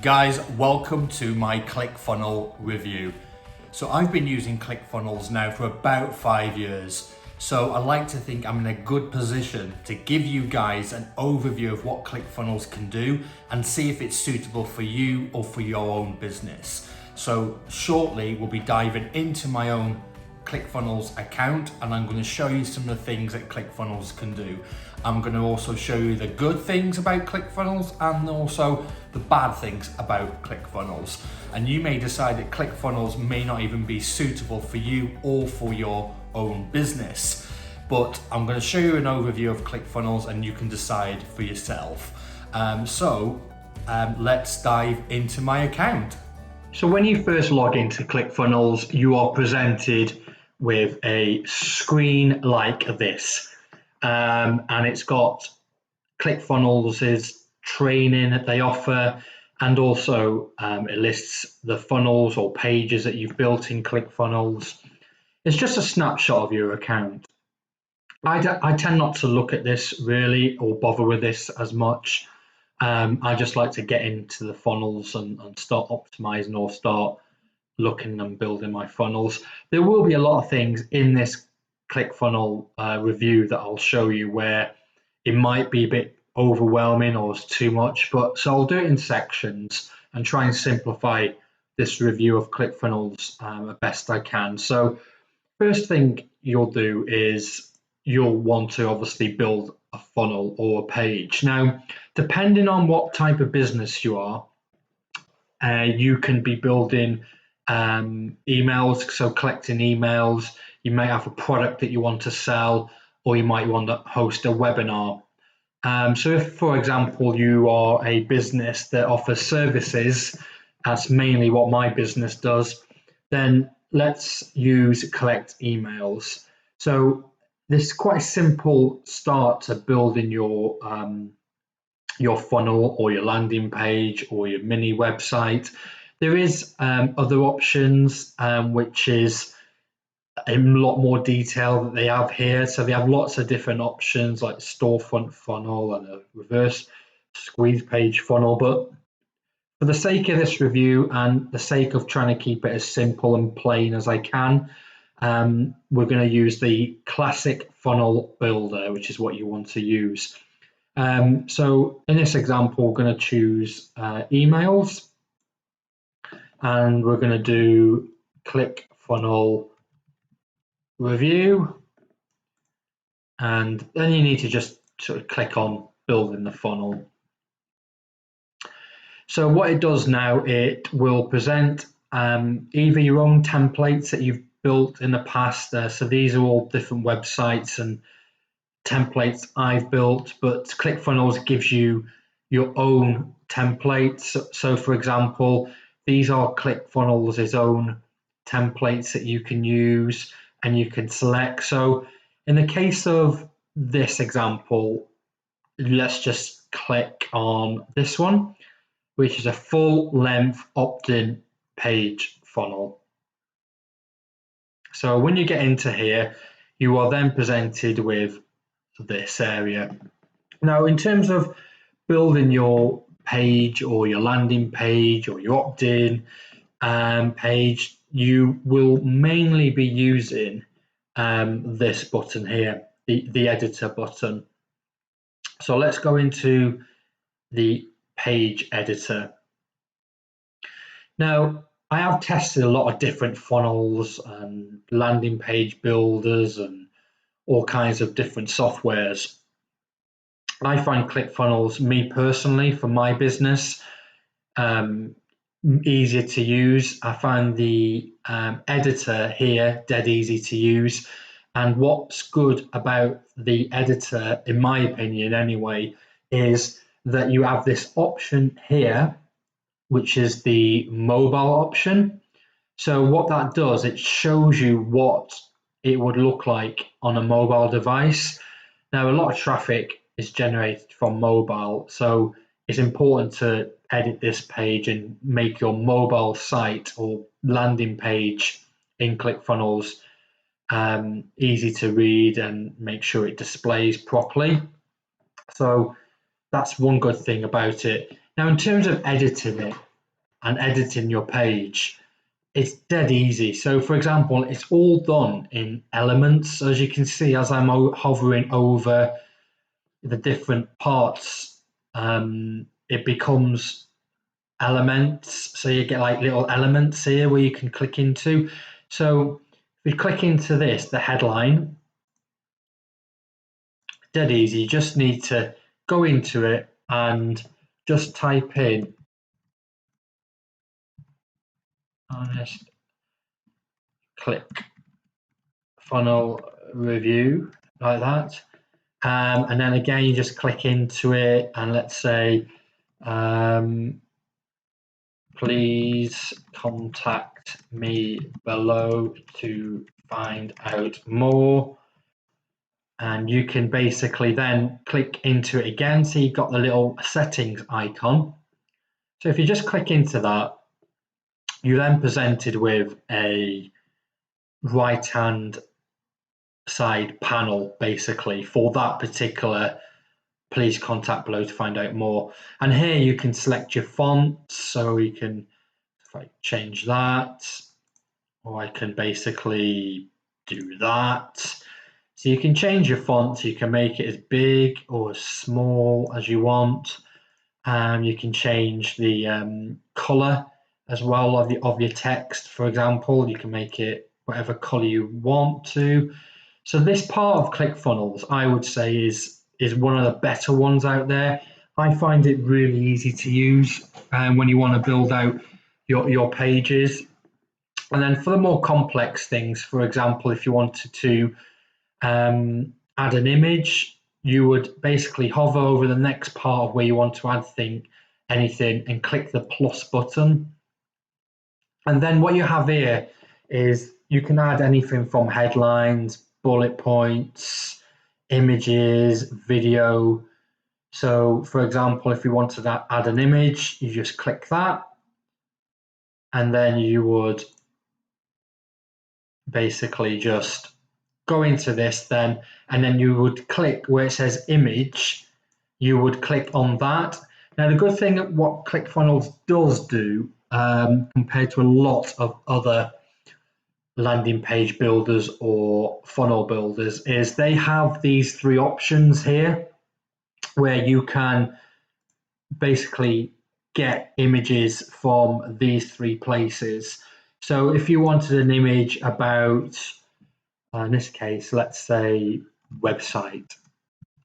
Guys, welcome to my ClickFunnel review. So I've been using ClickFunnels now for about 5 years. So I like to think I'm in a good position to give you guys an overview of what ClickFunnels can do and see if it's suitable for you or for your own business. So shortly we'll be diving into my own ClickFunnels account and I'm going to show you some of the things that ClickFunnels can do. I'm going to also show you the good things about ClickFunnels and also the bad things about ClickFunnels. And you may decide that ClickFunnels may not even be suitable for you or for your own business. But I'm going to show you an overview of ClickFunnels and you can decide for yourself. Let's dive into my account. So when you first log into ClickFunnels, you are presented with a screen like this. And it's got ClickFunnels' training that they offer, and also it lists the funnels or pages that you've built in ClickFunnels. It's just a snapshot of your account. I tend not to look at this really or bother with this as much. I just like to get into the funnels and start optimizing or start looking and building my funnels. There will be a lot of things in this ClickFunnel review that I'll show you where it might be a bit overwhelming or it's too much, but so I'll do it in sections and try and simplify this review of ClickFunnels as best I can. So first thing you'll do is you'll want to obviously build a funnel or a page. Now, depending on what type of business you are, you can be building emails, so collecting emails. You may have a product that you want to sell, or you might want to host a webinar. So if, for example, you are a business that offers services, that's mainly what my business does, then let's use collect emails. So this is quite a simple start to building your funnel or your landing page or your mini website. There is other options, which is a lot more detail that they have here. So they have lots of different options like storefront funnel and a reverse squeeze page funnel. But for the sake of this review and the sake of trying to keep it as simple and plain as I can, we're going to use the Clcikfunnel builder, which is what you want to use. So in this example, we're going to choose emails, and we're going to do ClickFunnel review, and then you need to just sort of click on building the funnel. So what it does now, it will present either your own templates that you've built in the past. So these are all different websites and templates I've built, but ClickFunnels gives you your own templates. So for example, these are ClickFunnels' own templates that you can use and you can select. So in the case of this example, let's just click on this one, which is a full-length opt-in page funnel. So when you get into here, you are then presented with this area. Now, in terms of building your page or your landing page or your opt-in page, you will mainly be using this button here, the editor button. So let's go into the page editor. Now, I have tested a lot of different funnels and landing page builders and all kinds of different softwares. I find ClickFunnels, me personally, for my business, easier to use. I find the editor here dead easy to use. And what's good about the editor, in my opinion anyway, is that you have this option here, which is the mobile option. So what that does, it shows you what it would look like on a mobile device. Now, a lot of traffic is generated from mobile, so it's important to edit this page and make your mobile site or landing page in ClickFunnels easy to read and make sure it displays properly. So that's one good thing about it. Now, in terms of editing it, and editing your page, it's dead easy. So for example, it's all done in elements. As you can see, as I'm hovering over the different parts, it becomes elements. So you get like little elements here where you can click into. So if we click into this, the headline, dead easy. You just need to go into it and just type in honest ClickFunnel review like that. And then again, you just click into it and let's say, please contact me below to find out more. And you can basically then click into it again. So you've got the little settings icon. So if you just click into that, you're then presented with a right-hand side panel basically for that particular please contact below to find out more. And here you can select your font. So you can, if I change that, or I can basically do that. So you can change your font. So you can make it as big or as small as you want. You can change the color as well of your text. For example, you can make it whatever color you want to. So this part of ClickFunnels, I would say, is one of the better ones out there. I find it really easy to use when you want to build out your pages. And then for the more complex things, for example, if you wanted to add an image, you would basically hover over the next part of where you want to add anything and click the plus button. And then what you have here is you can add anything from headlines, bullet points, images, video. So for example, if you wanted to add an image, you just click that, and then you would basically just go into this then, and then you would click where it says image, you would click on that. Now the good thing at what ClickFunnels does do, compared to a lot of other landing page builders or funnel builders, is they have these three options here where you can basically get images from these three places. So if you wanted an image about, in this case, let's say website.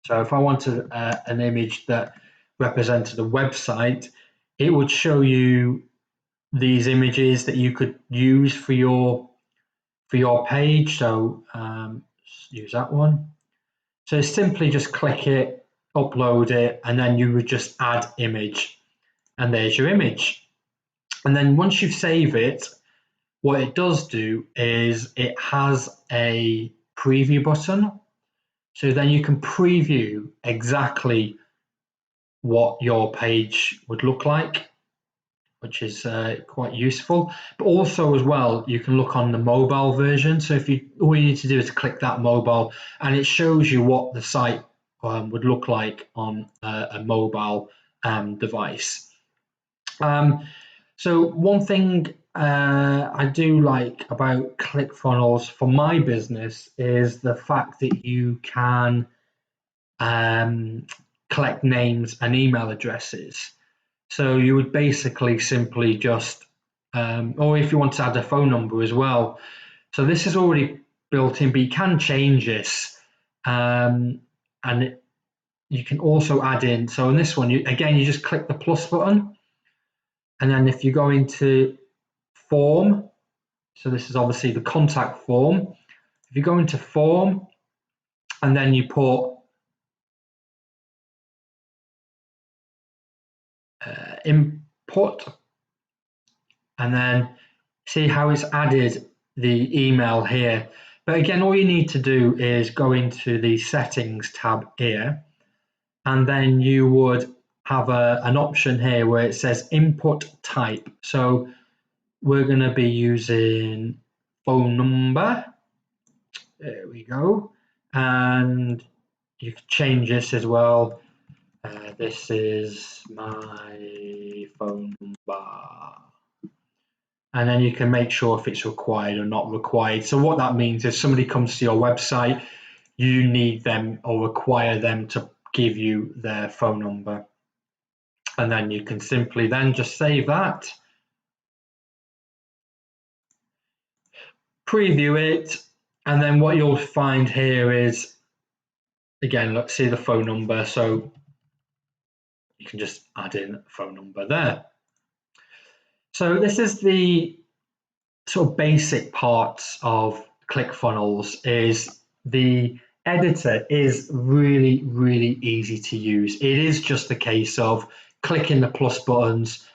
So if I wanted an image that represented a website, it would show you these images that you could use for your page. So use that one. So simply just click it, upload it, and then you would just add image, and there's your image. And then once you save it, what it does do is it has a preview button. So then you can preview exactly what your page would look like, which is quite useful. But also as well, you can look on the mobile version. So if all you need to do is click that mobile, and it shows you what the site would look like on a mobile device. So one thing I do like about ClickFunnels for my business is the fact that you can collect names and email addresses. So you would basically simply just, or if you want to add a phone number as well. So this is already built in, but you can change this. And you can also add in, so in this one, again, you just click the plus button. And then if you go into form, so this is obviously the contact form. If you go into form and then you put input, and then see how it's added the email here. But again, all you need to do is go into the settings tab here, and then you would have an option here where it says input type. So we're going to be using phone number. There we go. And you can change this as well. This is my phone number. And then you can make sure if it's required or not required. So what that means is somebody comes to your website, you need them or require them to give you their phone number. And then you can simply then just save that, preview it, and then what you'll find here is, again, let's see the phone number. So you can just add in a phone number there. So this is the sort of basic parts of ClickFunnels. Is the editor is really, really easy to use. It is just a case of clicking the plus buttons,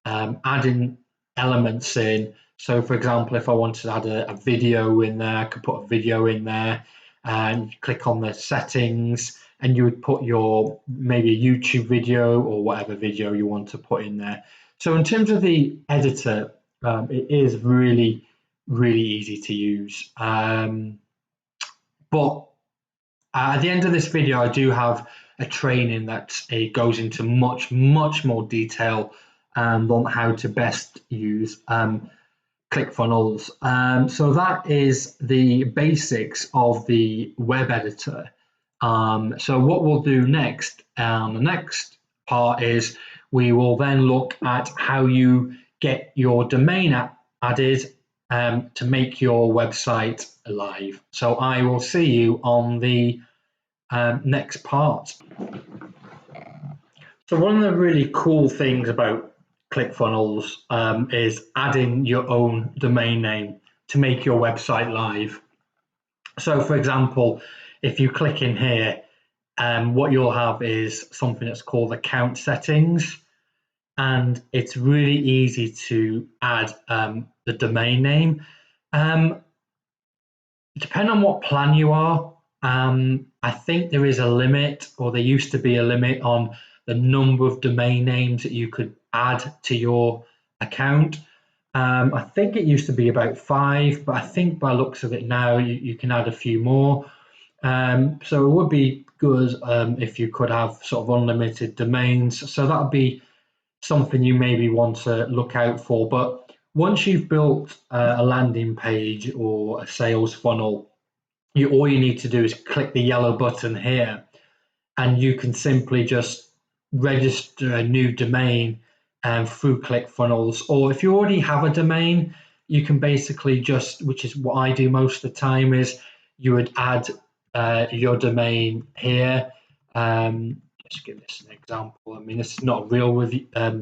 adding elements in. So for example, if I wanted to add a video in there, I could put a video in there and click on the settings, and you would put your maybe a YouTube video or whatever video you want to put in there. So in terms of the editor, it is really, really easy to use. But at the end of this video, I do have a training that goes into much, much more detail on how to best use ClickFunnels. So that is the basics of the web editor. So what we'll do next, the next part is we will then look at how you get your domain added to make your website live. So I will see you on the next part. So one of the really cool things about ClickFunnels is adding your own domain name to make your website live. So for example, if you click in here, what you'll have is something that's called account settings, and it's really easy to add the domain name. Depending on what plan you are, I think there is a limit, or there used to be a limit on the number of domain names that you could add to your account. I think it used to be about 5, but I think by looks of it now, you can add a few more. So it would be good if you could have sort of unlimited domains. So that would be something you maybe want to look out for. But once you've built a landing page or a sales funnel, all you need to do is click the yellow button here, and you can simply just register a new domain through ClickFunnels. Or if you already have a domain, you can basically just, which is what I do most of the time, is you would add your domain here. Let's give this an example. I mean, this is not a real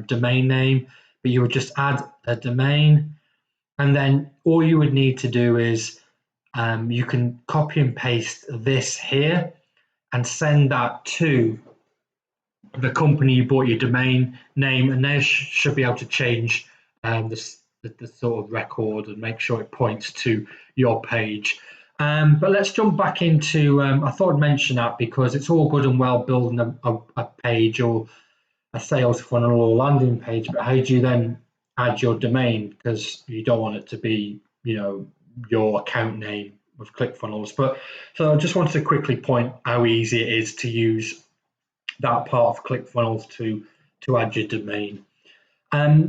domain name, but you would just add a domain, and then all you would need to do is you can copy and paste this here and send that to the company you bought your domain name, and they should be able to change the sort of record and make sure it points to your page. But let's jump back into, I thought I'd mention that because it's all good and well building a page or a sales funnel or landing page, but how do you then add your domain? Because you don't want it to be, your account name with ClickFunnels. But so I just wanted to quickly point how easy it is to use that part of ClickFunnels to add your domain.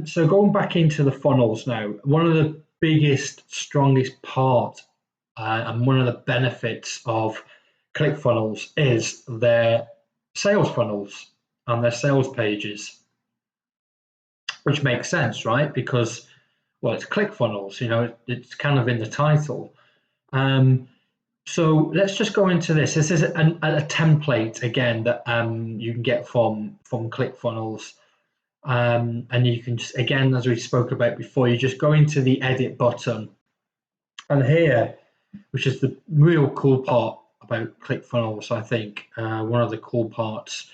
So going back into the funnels now, one of the biggest, strongest part and one of the benefits of ClickFunnels is their sales funnels and their sales pages, which makes sense, right? Because, well, it's ClickFunnels, it's kind of in the title. So let's just go into this. This is a template, again, that you can get from ClickFunnels. And you can just, again, as we spoke about before, you just go into the edit button. And here, which is the real cool part about ClickFunnels, I think, one of the cool parts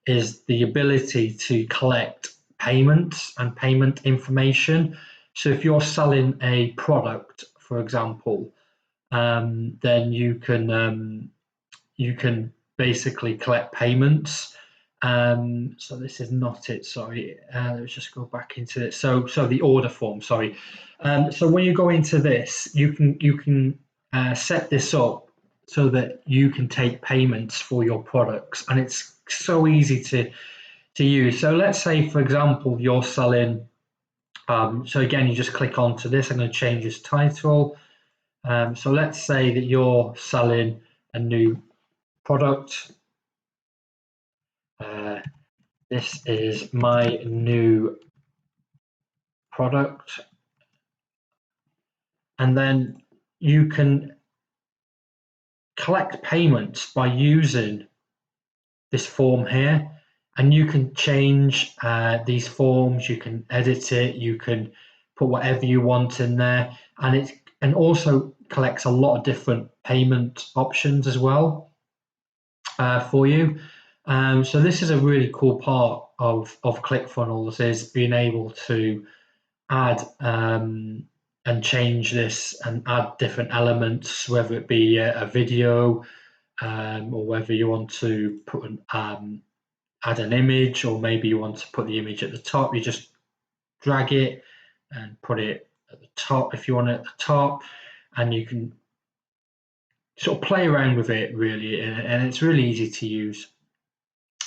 is the ability to collect payments and payment information. So if you're selling a product, for example, then you can basically collect payments. So this is not it. Sorry, let's just go back into it. So the order form. Sorry. So when you go into this, you can set this up so that you can take payments for your products, and it's so easy to use. So let's say, for example, you're selling. So again, you just click onto this. I'm going to change this title. So let's say that you're selling a new product. This is my new product. And then you can collect payments by using this form here. And you can change these forms, you can edit it, you can put whatever you want in there. And also collects a lot of different payment options as well for you. So this is a really cool part of ClickFunnels, is being able to add and change this and add different elements, whether it be a video or whether you want to put add an image, or maybe you want to put the image at the top. You just drag it and put it at the top if you want it at the top, and you can sort of play around with it really, and it's really easy to use.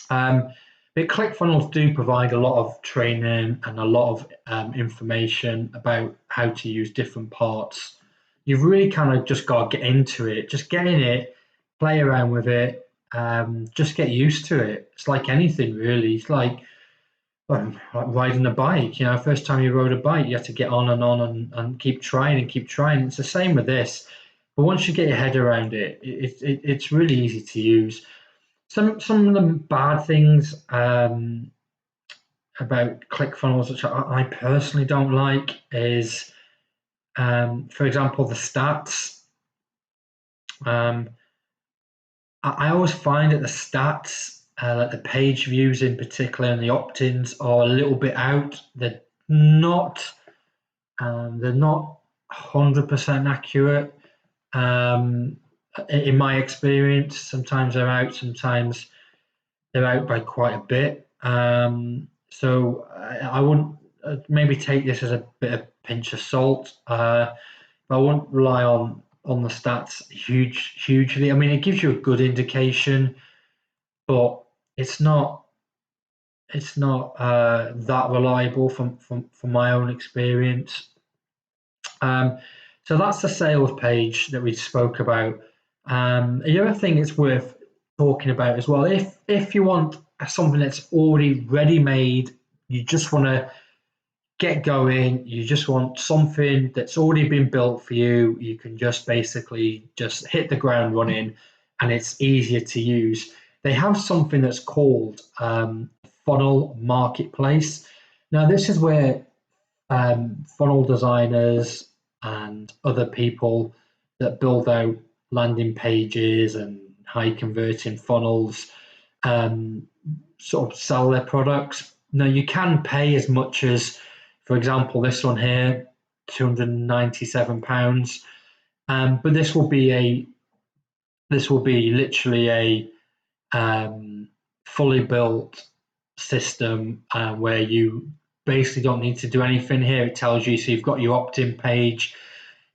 But ClickFunnels do provide a lot of training and a lot of information about how to use different parts. You've really kind of just got to get into it, just get in it, play around with it, just get used to it. It's like anything really. It's like riding a bike. First time you rode a bike, you have to get on and keep trying and keep trying. It's the same with this. But once you get your head around it, it's really easy to use. Some of the bad things about ClickFunnels, which I personally don't like, is, for example, the stats. I always find that the stats, like the page views in particular, and the opt-ins are a little bit out. Not 100% accurate. In my experience, sometimes they're out, sometimes they're out by quite a bit. So I wouldn't maybe take this as a bit of pinch of salt. But I wouldn't rely on the stats hugely. I mean, it gives you a good indication, but it's not that reliable from my own experience. So that's the sales page that we spoke about. The other thing it's worth talking about as well, if you want something that's already ready made, you just want to get going, you just want something that's already been built for you, you can just basically just hit the ground running, and it's easier to use. They have something that's called Funnel Marketplace. Now this is where funnel designers and other people that build out landing pages and high converting funnels sort of sell their products. Now you can pay as much as, for example, this one here, £297, but this will be literally a fully built system where you basically don't need to do anything here. It tells you, so you've got your opt-in page,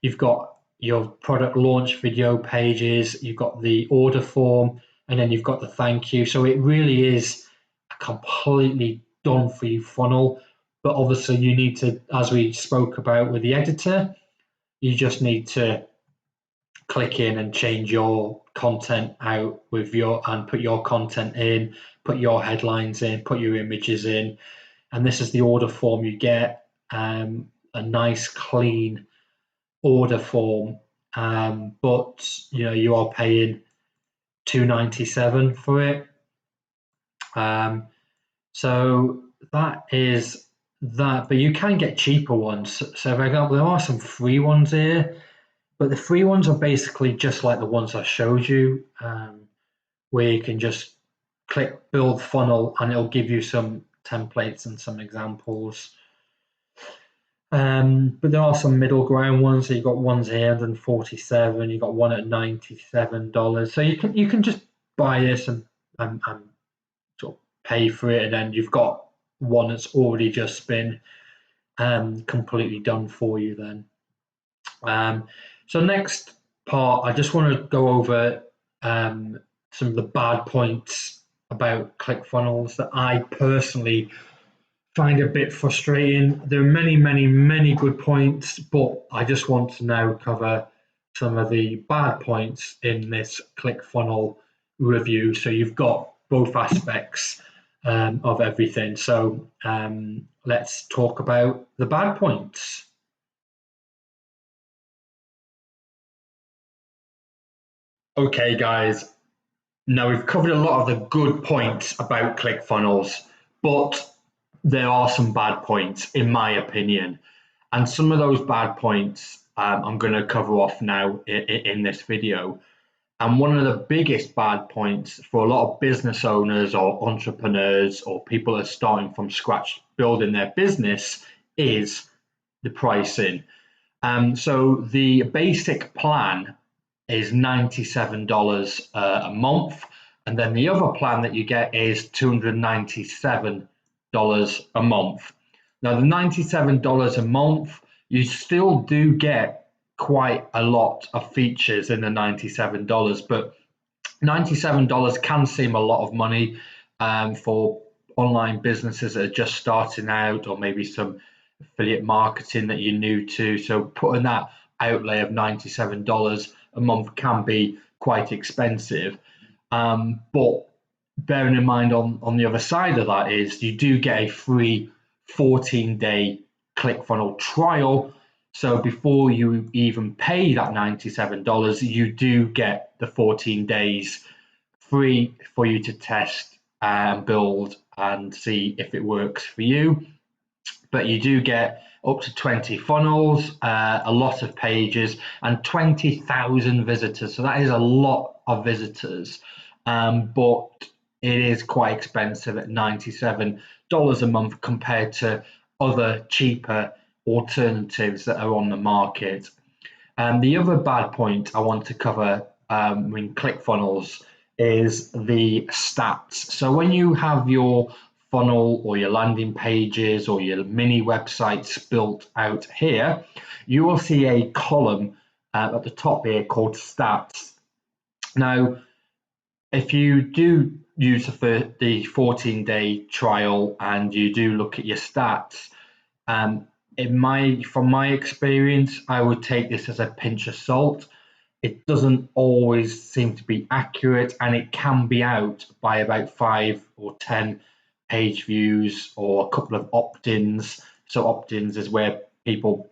you've got your product launch video pages, you've got the order form, and then you've got the thank you. So it really is a completely done for you funnel. But obviously you need to, as we spoke about with the editor, you just need to click in and change your content out and put your content in, put your headlines in, put your images in. And this is the order form you get, a nice clean order form, but you are paying $297 for it. So that is that, but you can get cheaper ones. So for example, there are some free ones here, but the free ones are basically just like the ones I showed you, where you can just click build funnel and it'll give you some templates and some examples. But there are some middle ground ones. So you've got ones here, $147. You've got one at $97. So you can just buy this and sort of pay for it, and then you've got one that's already just been completely done for you then. So next part, I just want to go over some of the bad points about ClickFunnels that I personally find a bit frustrating. There are many, many, many good points, but I just want to now cover some of the bad points in this ClickFunnel review. So you've got both aspects of everything. So let's talk about the bad points. Okay, guys. Now we've covered a lot of the good points about ClickFunnels, but there are some bad points, in my opinion. And some of those bad points I'm going to cover off now in this video. And one of the biggest bad points for a lot of business owners or entrepreneurs or people that are starting from scratch building their business is the pricing. So the basic plan is $97 a month. And then the other plan that you get is $297 a month. Now, the $97 a month, you still do get quite a lot of features in the $97, but $97 can seem a lot of money for online businesses that are just starting out, or maybe some affiliate marketing that you're new to. So putting that outlay of $97 a month can be quite expensive. But bearing in mind on the other side of that is you do get a free 14-day ClickFunnel trial. So before you even pay that $97, you do get the 14 days free for you to test and build and see if it works for you. But you do get up to 20 funnels, a lot of pages, and 20,000 visitors. So that is a lot of visitors, but it is quite expensive at $97 a month compared to other cheaper alternatives that are on the market. The other bad point I want to cover in ClickFunnels is the stats. So when you have your funnel or your landing pages or your mini websites built out here, you will see a column at the top here called stats. Now, if you do use the 14-day trial and you do look at your stats, from my experience, I would take this as a pinch of salt. It doesn't always seem to be accurate, and it can be out by about 5 or 10 page views or a couple of opt-ins. So opt-ins is where people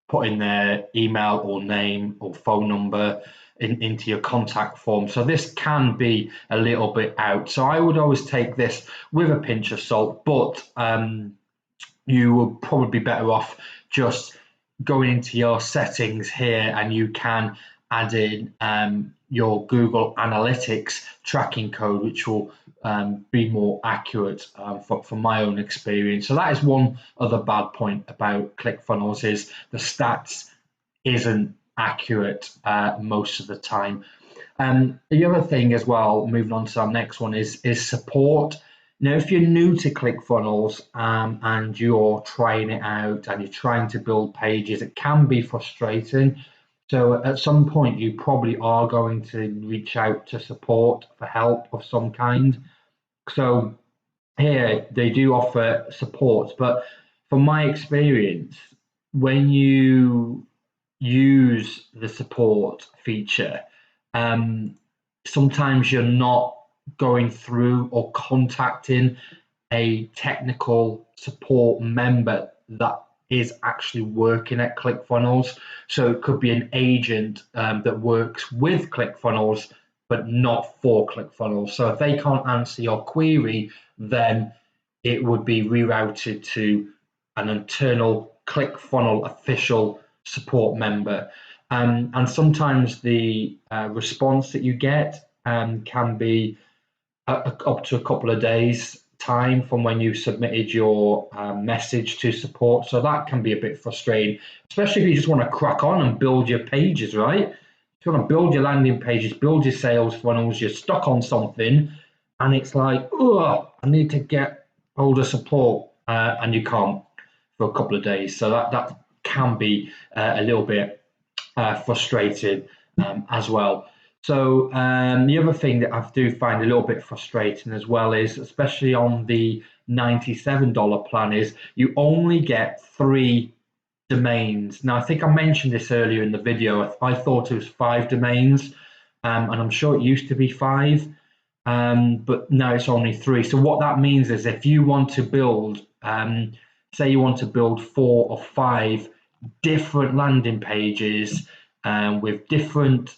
put in their email or name or phone number into your contact form. So this can be a little bit out. So I would always take this with a pinch of salt, but you would probably be better off just going into your settings here, and you can add in your Google Analytics tracking code, which will be more accurate from my own experience. So that is one other bad point about ClickFunnels, is the stats isn't accurate most of the time. The other thing as well, moving on to our next one, is support. Now, if you're new to ClickFunnels and you're trying it out and you're trying to build pages, it can be frustrating. So at some point, you probably are going to reach out to support for help of some kind. So here they do offer support, but from my experience, when you use the support feature, sometimes you're not going through or contacting a technical support member that is actually working at ClickFunnels. So it could be an agent that works with ClickFunnels, but not for ClickFunnels. So if they can't answer your query, then it would be rerouted to an internal ClickFunnel official support member. And sometimes the response that you get can be up to a couple of days time from when you submitted your message to support. So that can be a bit frustrating, especially if you just want to crack on and build your pages, right? If you want to build your landing pages, build your sales funnels, you're stuck on something, and it's like, oh, I need to get hold of support, and you can't for a couple of days. So that can be a little bit frustrating as well. So the other thing that I do find a little bit frustrating as well is, especially on the $97 plan, is you only get 3 domains. Now, I think I mentioned this earlier in the video. I thought it was 5 domains, and I'm sure it used to be 5, but now it's only 3. So what that means is if you want to build, say you want to build 4 or 5 different landing pages with different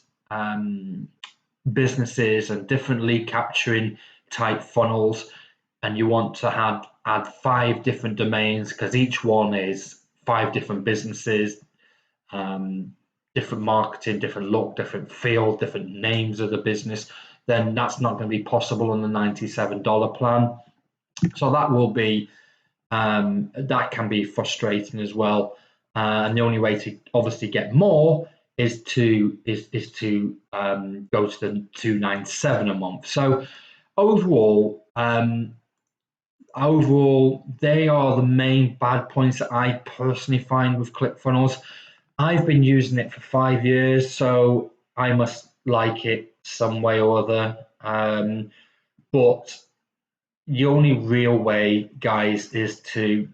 businesses and different lead capturing type funnels, and you want to add 5 different domains because each one is 5 different businesses, different marketing, different look, different feel, different names of the business, then that's not going to be possible on the $97 plan. So that will be that can be frustrating as well. And the only way to obviously get more is to go to the 297 a month. So overall, they are the main bad points that I personally find with ClickFunnels. I've been using it for 5 years, so I must like it some way or other. But the only real way, guys, is to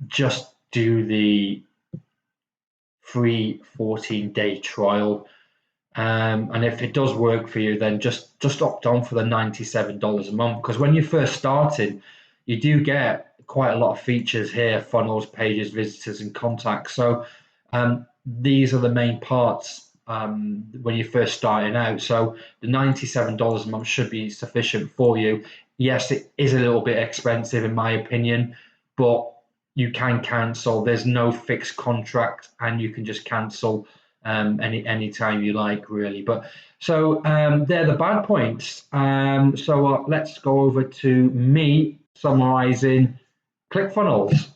just do the free 14-day trial. And if it does work for you, then just opt on for the $97 a month. Because when you're first starting, you do get quite a lot of features here: funnels, pages, visitors, and contacts. So these are the main parts when you're first starting out. So the $97 a month should be sufficient for you. Yes, it is a little bit expensive in my opinion, but you can cancel. There's no fixed contract, and you can just cancel any time you like, really. But so they're the bad points. So let's go over to me summarizing ClickFunnels.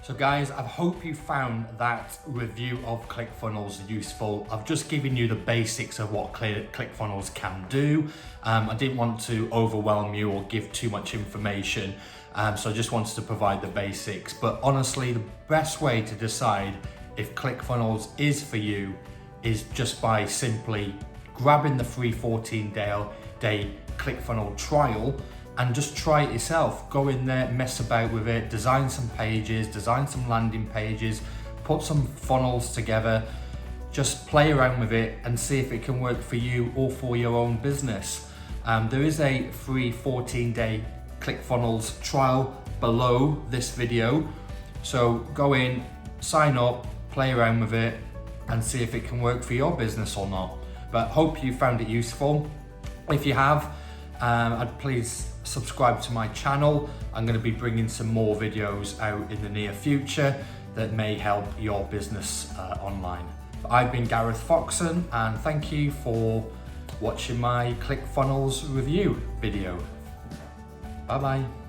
So guys, I hope you found that review of ClickFunnels useful. I've just given you the basics of what ClickFunnels can do. I didn't want to overwhelm you or give too much information, so I just wanted to provide the basics. But honestly, the best way to decide if ClickFunnels is for you is just by simply grabbing the free 14-day ClickFunnels trial and just try it yourself. Go in there, mess about with it, design some pages, design some landing pages, put some funnels together, just play around with it and see if it can work for you or for your own business. There is a free 14-day ClickFunnels trial below this video. So go in, sign up, play around with it and see if it can work for your business or not. But hope you found it useful. If you have, I'd please subscribe to my channel. I'm going to be bringing some more videos out in the near future that may help your business online. I've been Gareth Foxon, and thank you for watching my ClickFunnels review video. Bye bye.